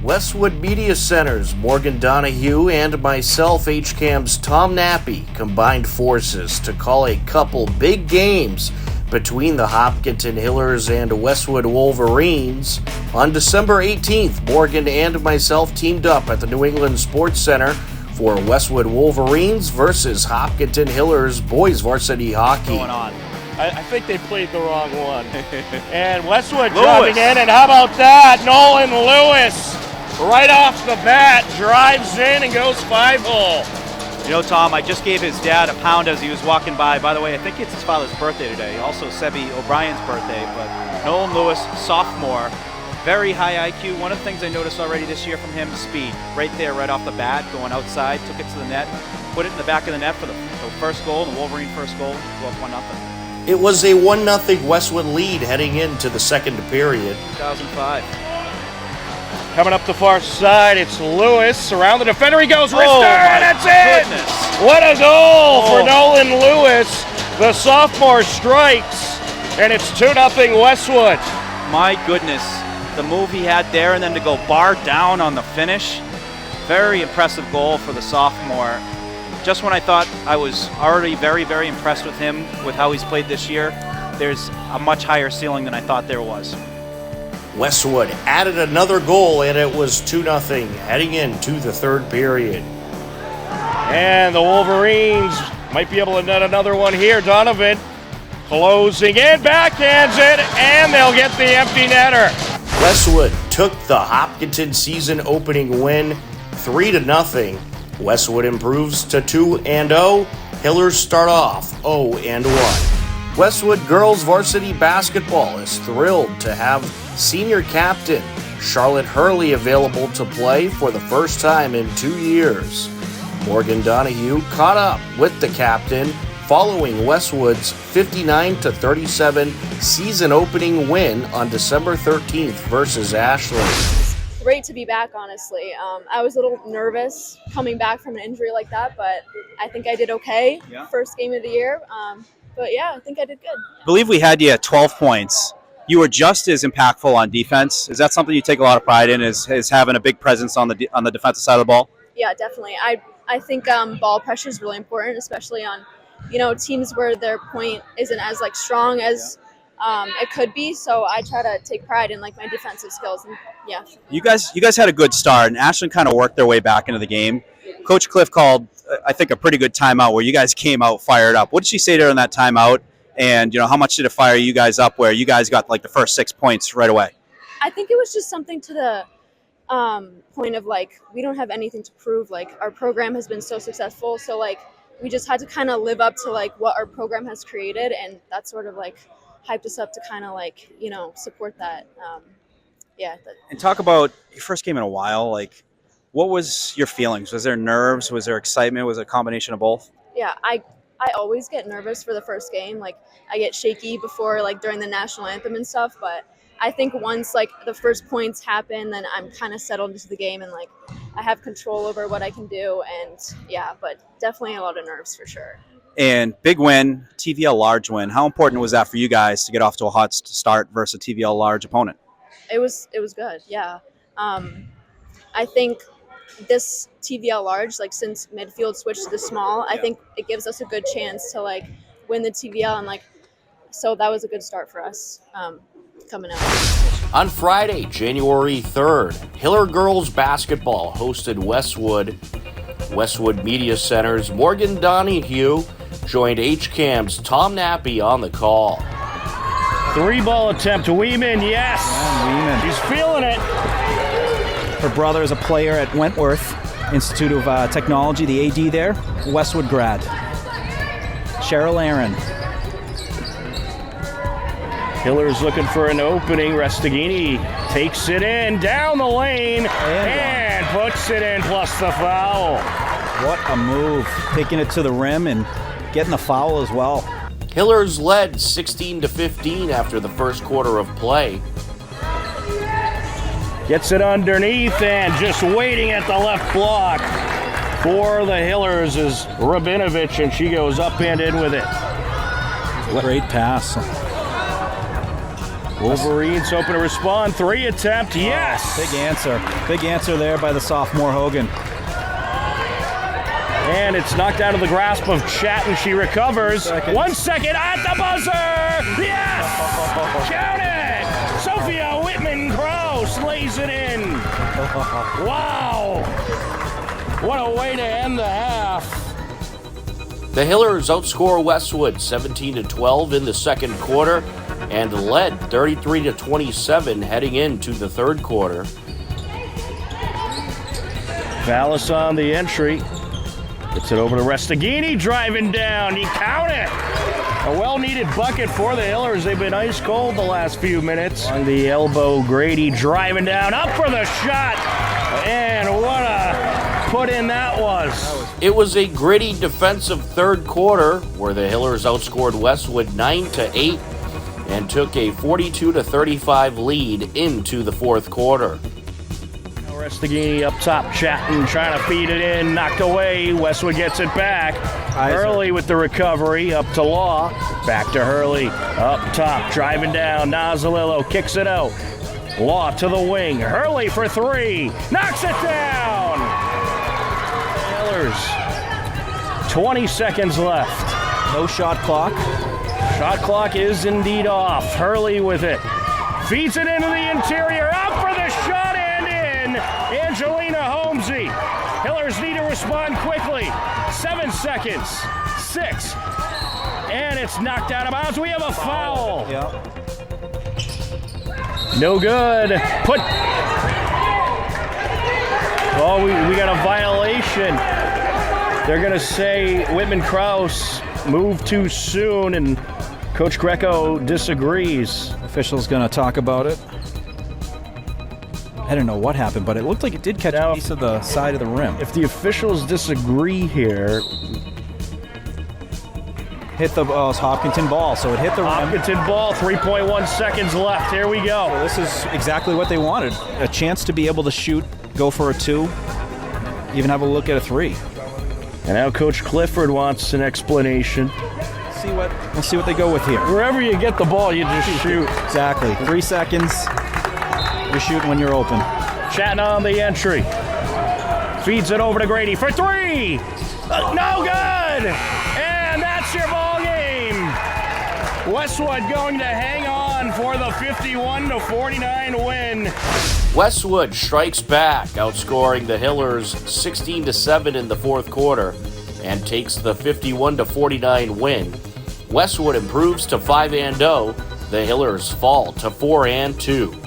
Westwood Media Center's Morgan Donahue and myself, HCAM's Tom Nappy, combined forces to call a couple big games between the Hopkinton Hillers and Westwood Wolverines. On December 18th, Morgan and myself teamed up at the New England Sports Center for Westwood Wolverines versus Hopkinton Hillers boys varsity hockey. Going on. I think they played the wrong one. And Westwood driving in, and how about that? Nolan Lewis, right off the bat, drives in and goes 5-hole. You know, Tom, I just gave his dad a pound as he was walking by. By the way, I think it's his father's birthday today. Also, Sebi O'Brien's birthday. But Nolan Lewis, sophomore, very high IQ. One of the things I noticed already this year from him, speed. Right there, right off the bat, going outside, took it to the net, put it in the back of the net for the first goal, the Wolverine first goal, go up 1-0. It was a 1-0 Westwood lead heading into the second period. 2005. Coming up the far side, it's Lewis. Around the defender he goes, wrister, and that's goodness. it! What a goal for Nolan Lewis. The sophomore strikes, and it's 2-0 Westwood. My goodness, the move he had there and then to go bar down on the finish. Very impressive goal for the sophomore. Just when I thought I was already very, very impressed with him, with how he's played this year, there's a much higher ceiling than I thought there was. Westwood added another goal, and it was 2-0 heading into the third period. And the Wolverines might be able to net another one here. Donovan closing in, backhands it, and they'll get the empty netter. Westwood took the Hopkinton season opening win 3-0. Westwood improves to 2-0. Hillers start off 0-1. Westwood girls varsity basketball is thrilled to have senior captain Charlotte Hurley available to play for the first time in 2 years. Morgan Donahue caught up with the captain following Westwood's 59-37 season opening win on December 13th versus Ashland. Great to be back, honestly. I was a little nervous coming back from an injury like that, but I think I did okay. Yeah. First game of the year. But yeah, I think I did good. I believe we had you at 12 points. You were just as impactful on defense. Is that something you take a lot of pride in, is having a big presence on the defensive side of the ball? Yeah, definitely. I think ball pressure is really important, especially on, teams where their point isn't as strong as it could be. So I try to take pride in my defensive skills. And yeah. You guys had a good start, and Ashland kind of worked their way back into the game. Coach Cliff called, I think, a pretty good timeout where you guys came out fired up. What did she say during that timeout? And how much did it fire you guys up where you guys got the first 6 points right away? I think it was just something to the point of we don't have anything to prove. Our program has been so successful, so we just had to kind of live up to what our program has created, and that sort of hyped us up to kind of support that. And talk about your first game in a while. What was your feelings? Was there nerves? Was there excitement? Was it a combination of both? Yeah, I always get nervous for the first game. I get shaky before during the national anthem and stuff, but I think once the first points happen, then I'm kind of settled into the game and I have control over what I can do, and yeah, but definitely a lot of nerves for sure. And big win, TVL large win. How important was that for you guys to get off to a hot start versus a TVL large opponent? It was good, yeah. I think this TVL large, since midfield switched to the small, I think it gives us a good chance to win the TVL, and so that was a good start for us coming out. On Friday, January 3rd, Hiller girls basketball hosted Westwood. Westwood Media Center's Morgan Donahue joined HCAM's Tom Nappy on the call. 3-ball attempt to Weeman, yes! Weeman. She's feeling it. Her brother is a player at Wentworth Institute of Technology, the AD there, Westwood grad. Cheryl Aaron. Hiller's looking for an opening. Restaghini takes it in, down the lane, and puts it in, plus the foul. What a move. Taking it to the rim and getting the foul as well. Hillers led 16-15 after the first quarter of play. Gets it underneath and just waiting at the left block for the Hillers is Rabinovich, and she goes up and in with it. Great pass. Wolverines open to respond. 3 attempt. Yes. Big answer. Big answer there by the sophomore Hogan. And it's knocked out of the grasp of Chatton. She recovers. 1 second at the buzzer. Yes. Count it. Sophia Whitman-Kraus lays it in. Wow. What a way to end the half. The Hillers outscore Westwood 17-12 in the second quarter and led 33-27 heading into the third quarter. Vallis on the entry. Gets it over to Restaghini, driving down. You count it. A well-needed bucket for the Hillers. They've been ice cold the last few minutes. On the elbow, Grady driving down, up for the shot. And what a put in that was. It was a gritty defensive third quarter where the Hillers outscored Westwood 9-8 and took a 42-35 lead into the fourth quarter. Restaghini up top, Chatton trying to feed it in, knocked away. Westwood gets it back. Hurley with the recovery, up to Law. Back to Hurley, up top, driving down. Nazzalillo kicks it out. Law to the wing. Hurley for 3, knocks it down. Hillers, 20 seconds left. No shot clock. Shot clock is indeed off. Hurley with it. Feeds it into the interior, up for the shot and in. Angelina Holmesy. Hillers need to respond quickly. 7 seconds. 6. And it's knocked out of bounds. We have a foul. Yeah. No good. Oh, we got a violation. They're going to say Whitman-Kraus moved too soon, and Coach Greco disagrees. Official's going to talk about it. I don't know what happened, but it looked like it did catch a piece of the side of the rim. If the officials disagree here, hit the it's Hopkinton ball, so it hit the rim. Hopkinton ball, 3.1 seconds left. Here we go. So this is exactly what they wanted. A chance to be able to shoot, go for a 2, even have a look at a 3. And now Coach Clifford wants an explanation. We'll see what they go with here. Wherever you get the ball, you just shoot. Exactly. 3 seconds. You're shooting when you're open. Chatting on the entry. Feeds it over to Grady for 3. No good. And that's your ball game. Westwood going to hang on for the 51-49 win. Westwood strikes back, outscoring the Hillers 16-7 in the fourth quarter and takes the 51-49 win. Westwood improves to 5-0. The Hillers fall to 4-2.